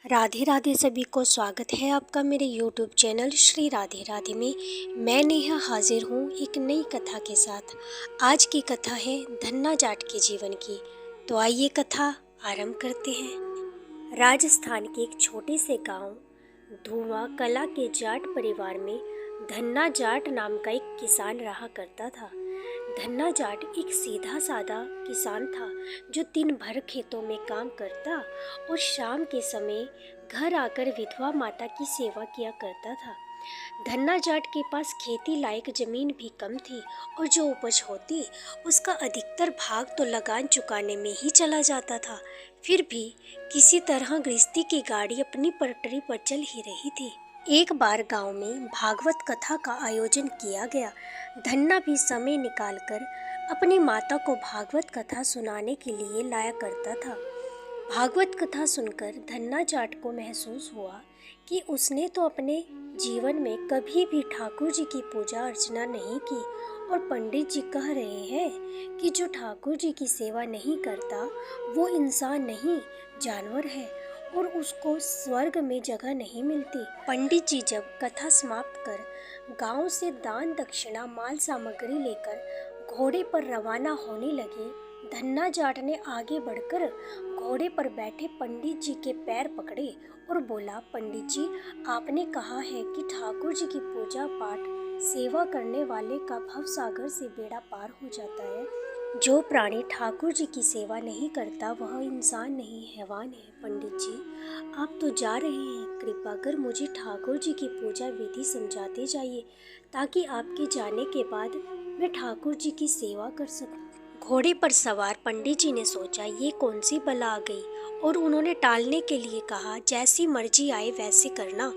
राधे राधे सभी को स्वागत है आपका मेरे यूट्यूब चैनल श्री राधे राधे में। मैं नेहा हाजिर हूँ एक नई कथा के साथ। आज की कथा है धन्ना जाट के जीवन की। तो आइए कथा आरंभ करते हैं। राजस्थान के एक छोटे से गांव धुआं कला के जाट परिवार में धन्ना जाट नाम का एक किसान रहा करता था। धन्ना जाट एक सीधा साधा किसान था जो दिन भर खेतों में काम करता और शाम के समय घर आकर विधवा माता की सेवा किया करता था। धन्ना जाट के पास खेती लायक जमीन भी कम थी और जो उपज होती उसका अधिकतर भाग तो लगान चुकाने में ही चला जाता था। फिर भी किसी तरह गृहस्थी की गाड़ी अपनी पटरी पर चल ही रही थी। एक बार गांव में भागवत कथा का आयोजन किया गया। धन्ना भी समय निकालकर अपनी माता को भागवत कथा सुनाने के लिए लाया करता था। भागवत कथा सुनकर धन्ना जाट को महसूस हुआ कि उसने तो अपने जीवन में कभी भी ठाकुर जी की पूजा अर्चना नहीं की और पंडित जी कह रहे हैं कि जो ठाकुर जी की सेवा नहीं करता वो इंसान नहीं जानवर है और उसको स्वर्ग में जगह नहीं मिलती। पंडित जी जब कथा समाप्त कर गांव से दान दक्षिणा माल सामग्री लेकर घोड़े पर रवाना होने लगे, धन्ना जाट ने आगे बढ़कर घोड़े पर बैठे पंडित जी के पैर पकड़े और बोला, पंडित जी, आपने कहा है कि ठाकुर जी की पूजा पाठ सेवा करने वाले का भव सागर से बेड़ा पार हो जाता है। जो प्राणी ठाकुर जी की सेवा नहीं करता वह इंसान नहीं हैवान है। पंडित जी, आप तो जा रहे हैं, कृपा कर मुझे ठाकुर जी की पूजा विधि समझाते जाइए ताकि आपके जाने के बाद मैं ठाकुर जी की सेवा कर सकूं। घोड़े पर सवार पंडित जी ने सोचा ये कौन सी बला आ गई और उन्होंने टालने के लिए कहा, जैसी मर्जी आए वैसे करना।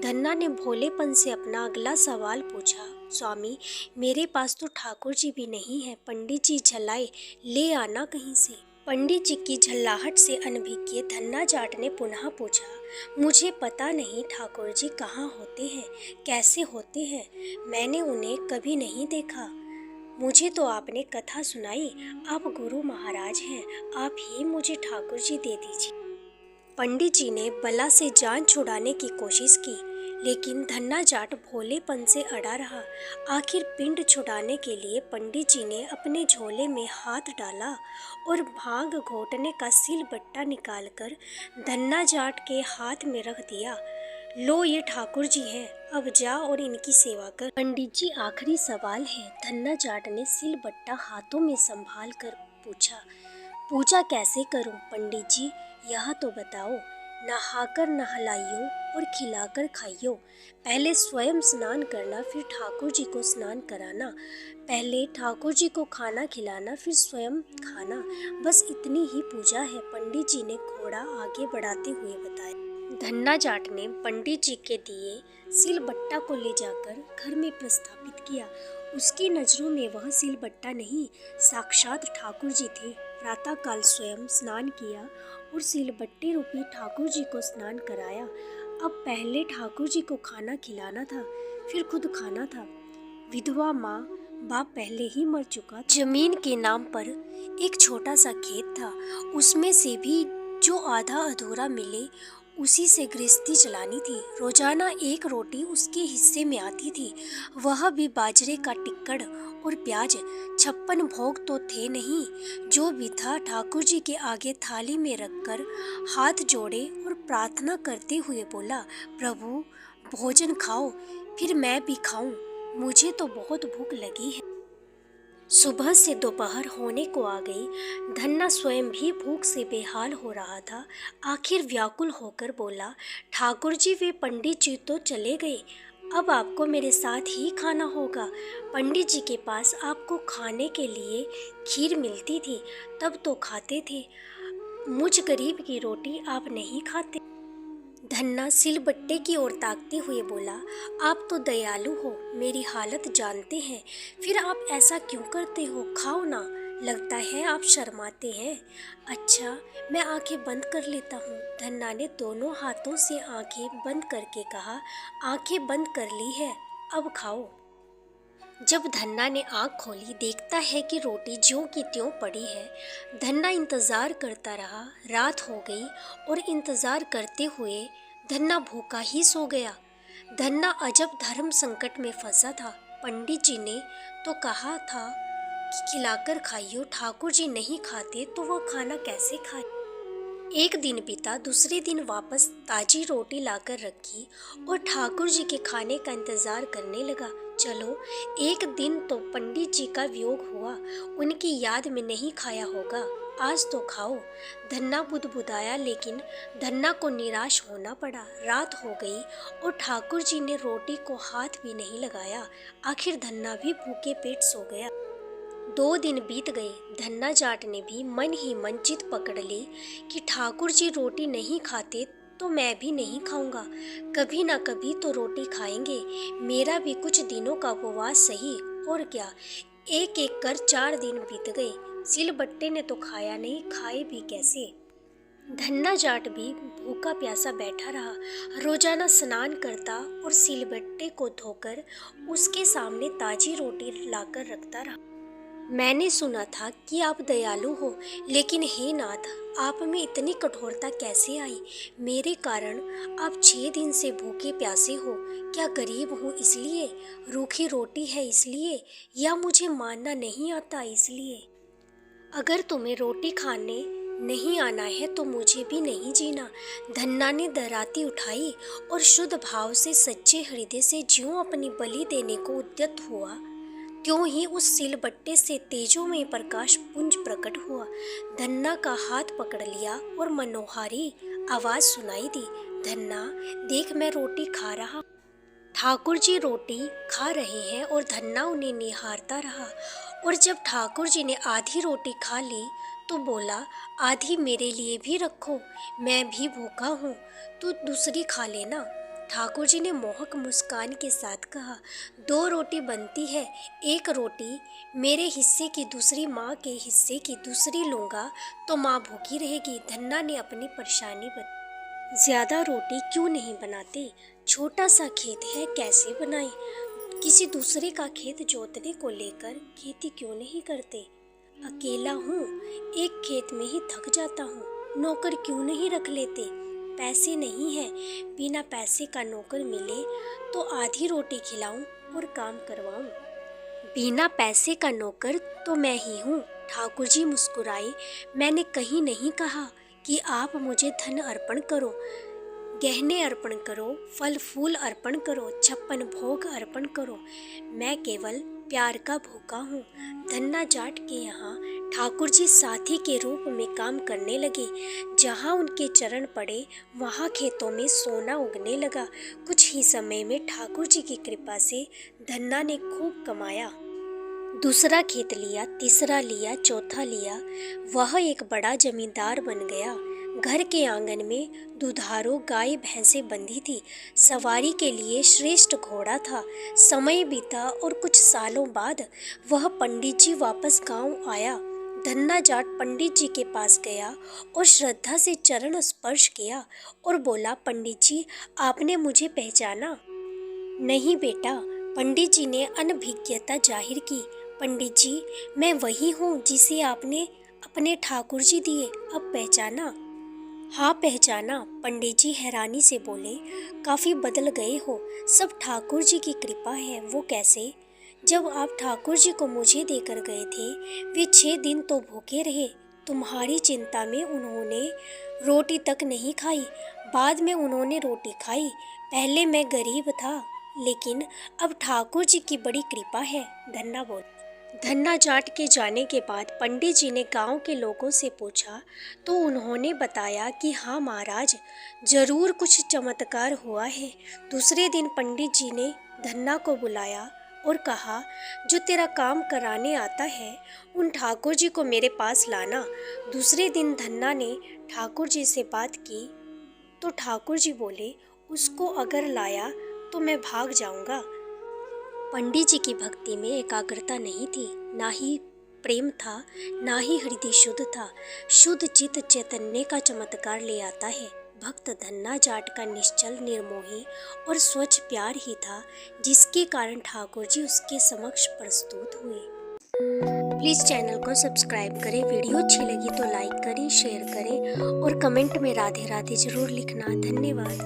धन्ना ने भोलेपन से अपना अगला सवाल पूछा, स्वामी, मेरे पास तो ठाकुर जी भी नहीं है, पंडित जी झल्लाए ले आना कहीं से। पंडित जी की झल्लाहट से अनभिज्ञ धन्ना जाट ने पुनः पूछा, मुझे पता नहीं ठाकुर जी कहाँ होते हैं, कैसे होते हैं, मैंने उन्हें कभी नहीं देखा। मुझे तो आपने कथा सुनाई, आप गुरु महाराज हैं, आप ही मुझे ठाकुर जी दे दीजिए। पंडित जी ने बला से जान छुड़ाने की कोशिश की, लेकिन धन्ना जाट भोलेपन से अड़ा रहा। आखिर पिंड छुड़ाने के लिए पंडित जी ने अपने झोले में हाथ डाला और भांग घोटने का सिलबट्टा निकालकर धन्ना जाट के हाथ में रख दिया। लो, ये ठाकुर जी हैं, अब जा और इनकी सेवा कर। पंडित जी, आखिरी सवाल है, धन्ना जाट ने सिलबट्टा हाथों में संभाल कर पूछा। पूजा कैसे करूं पंडित जी, यह तो बताओ। नहाकर नहलाइयो और खिलाकर खाइयो। पहले स्वयं स्नान करना, फिर ठाकुर जी को स्नान कराना। पहले ठाकुर जी को खाना खिलाना, फिर स्वयं खाना। बस इतनी ही पूजा है, पंडित जी ने घोड़ा आगे बढ़ाते हुए बताया। धन्ना जाट ने पंडित जी के दिए सिलबट्टा को ले जाकर घर में प्रस्थापित किया। उसकी नजरों में वह सिलबट्टा नहीं, साक्षात ठाकुर जी थे। प्रातःकाल स्वयं स्नान किया और सिलबट्टे रूपी ठाकुर जी को स्नान कराया। अब पहले ठाकुर जी को खाना खिलाना था, फिर खुद खाना था। विधवा माँ बाप पहले ही मर चुका। जमीन के नाम पर एक छोटा सा खेत था, उसमें से भी जो आधा अधूरा मिले उसी से गृहस्थी चलानी थी। रोजाना एक रोटी उसके हिस्से में आती थी, वह भी बाजरे का टिक्कड़ और प्याज। 56 भोग तो थे नहीं। जो भी था ठाकुर जी के आगे थाली में रखकर हाथ जोड़े और प्रार्थना करते हुए बोला, प्रभु भोजन खाओ, फिर मैं भी खाऊं, मुझे तो बहुत भूख लगी है। सुबह से दोपहर होने को आ गई। धन्ना स्वयं भी भूख से बेहाल हो रहा था। आखिर व्याकुल होकर बोला, ठाकुर जी, वे पंडित जी तो चले गए, अब आपको मेरे साथ ही खाना होगा। पंडित जी के पास आपको खाने के लिए खीर मिलती थी, तब तो खाते थे, मुझ गरीब की रोटी आप नहीं खाते। धन्ना सिलबट्टे की ओर ताकते हुए बोला, आप तो दयालु हो, मेरी हालत जानते हैं, फिर आप ऐसा क्यों करते हो, खाओ ना, लगता है आप शर्माते हैं। अच्छा, मैं आंखें बंद कर लेता हूँ। धन्ना ने दोनों हाथों से आंखें बंद करके कहा, आंखें बंद कर ली है, अब खाओ। जब धन्ना ने आँख खोली देखता है कि रोटी ज्यों की त्यों पड़ी है। धन्ना इंतज़ार करता रहा। रात हो गई और इंतज़ार करते हुए धन्ना भूखा ही सो गया। धन्ना अजब धर्म संकट में फंसा था। पंडित जी ने तो कहा था कि खिलाकर खाइयो, ठाकुर जी नहीं खाते तो वो खाना कैसे खाए। एक दिन बीता, दूसरे दिन वापस ताजी रोटी लाकर रखी और ठाकुर जी के खाने का इंतजार करने लगा। चलो, एक दिन तो पंडित जी का वियोग हुआ, उनकी याद में नहीं खाया होगा, आज तो खाओ। धन्ना बुदबुदाया, लेकिन धन्ना को निराश होना पड़ा। रात हो गई और ठाकुर जी ने रोटी को हाथ भी नहीं लगाया। आखिर धन्ना भी भूखे पेट सो गया। 2 दिन बीत गए। धन्ना जाट ने भी मन ही मन जिद पकड़ ली कि ठाकुर जी रोटी नहीं खाते तो मैं भी नहीं खाऊंगा। कभी ना कभी तो रोटी खाएंगे। मेरा भी कुछ दिनों का उपवास सही, और क्या। एक एक कर 4 दिन बीत गए। सिलबट्टे ने तो खाया नहीं, खाए भी कैसे। धन्ना जाट भी भूखा प्यासा बैठा रहा। रोजाना स्नान करता और सिलबट्टे को धोकर उसके सामने ताजी रोटी लाकर रखता रहा। मैंने सुना था कि आप दयालु हो, लेकिन हे नाथ, आप में इतनी कठोरता कैसे आई। मेरे कारण आप 6 दिन से भूखे प्यासे हो। क्या गरीब हूँ इसलिए, रूखी रोटी है इसलिए, या मुझे मानना नहीं आता इसलिए। अगर तुम्हें रोटी खाने नहीं आना है तो मुझे भी नहीं जीना। धन्ना ने दराती उठाई और शुद्ध भाव से सच्चे हृदय से ज्यों अपनी बलि देने को उद्यत हुआ, त्यों ही उस सिलबट्टे से तेजोमय प्रकाश पुंज प्रकट हुआ। धन्ना का हाथ पकड़ लिया और मनोहारी आवाज सुनाई दी, धन्ना देख, मैं रोटी खा रहा। ठाकुर जी रोटी खा रहे हैं और धन्ना उन्हें निहारता रहा। और जब ठाकुर जी ने आधी रोटी खा ली तो बोला, आधी मेरे लिए भी रखो, मैं भी भूखा हूँ, तू दूसरी खा लेना। ठाकुर जी ने मोहक मुस्कान के साथ कहा, 2 रोटी बनती है, एक रोटी मेरे हिस्से की, दूसरी माँ के हिस्से की, दूसरी लूँगा तो माँ भूखी रहेगी। धन्ना ने अपनी परेशानी बताई। ज्यादा रोटी क्यों नहीं बनाते, छोटा सा खेत है, कैसे बनाए। किसी दूसरे का खेत जोतने को लेकर खेती क्यों नहीं करते। अकेला हूँ, एक खेत में ही थक जाता हूँ, नौकर क्यों नहीं रख लेते। पैसे नहीं है, बिना पैसे का नौकर मिले तो आधी रोटी खिलाऊं और काम करवाऊं। बिना पैसे का नौकर तो मैं ही हूँ। ठाकुर जी मुस्कुराए, मैंने कहीं नहीं कहा कि आप मुझे धन अर्पण करो, गहने अर्पण करो, फल फूल अर्पण करो, 56 भोग अर्पण करो। मैं केवल प्यार का भूखा हूँ। धन्ना जाट के यहाँ ठाकुर जी साथी के रूप में काम करने लगे। जहाँ उनके चरण पड़े वहाँ खेतों में सोना उगने लगा। कुछ ही समय में ठाकुर जी की कृपा से धन्ना ने खूब कमाया। दूसरा खेत लिया, तीसरा लिया, चौथा लिया। वह एक बड़ा जमींदार बन गया। घर के आंगन में दुधारू गाय भैंसें बंधी थी। सवारी के लिए श्रेष्ठ घोड़ा था। समय बीता और कुछ सालों बाद वह पंडित जी वापस गांव आया। धन्ना जाट पंडित जी के पास गया और श्रद्धा से चरण स्पर्श किया और बोला, पंडित जी, आपने मुझे पहचाना? नहीं बेटा, पंडित जी ने अनभिज्ञता जाहिर की। पंडित जी, मैं वही हूँ जिसे आपने अपने ठाकुर जी दिए, अब पहचाना? हाँ पहचाना। पंडित जी हैरानी से बोले, काफी बदल गए हो। सब ठाकुर जी की कृपा है। वो कैसे? जब आप ठाकुर जी को मुझे देकर गए थे, वे 6 दिन तो भूखे रहे। तुम्हारी चिंता में उन्होंने रोटी तक नहीं खाई। बाद में उन्होंने रोटी खाई। पहले मैं गरीब था, लेकिन अब ठाकुर जी की बड़ी कृपा है, धन्ना बोला। धन्ना जाट के जाने के बाद पंडित जी ने गांव के लोगों से पूछा तो उन्होंने बताया कि हाँ महाराज, जरूर कुछ चमत्कार हुआ है। दूसरे दिन पंडित जी ने धन्ना को बुलाया और कहा, जो तेरा काम कराने आता है उन ठाकुर जी को मेरे पास लाना। दूसरे दिन धन्ना ने ठाकुर जी से बात की तो ठाकुर जी बोले, उसको अगर लाया तो मैं भाग जाऊंगा। पंडित जी की भक्ति में एकाग्रता नहीं थी, ना ही प्रेम था, ना ही हृदय शुद्ध था। शुद्ध चित्त चैतन्य का चमत्कार ले आता है। भक्त धन्ना जाट का निश्चल, निर्मोही और स्वच्छ प्यार ही था जिसके कारण ठाकुर जी उसके समक्ष प्रस्तुत हुए। प्लीज़ चैनल को सब्सक्राइब करें। वीडियो अच्छी लगी तो लाइक करें, शेयर करें और कमेंट में राधे राधे जरूर लिखना। धन्यवाद।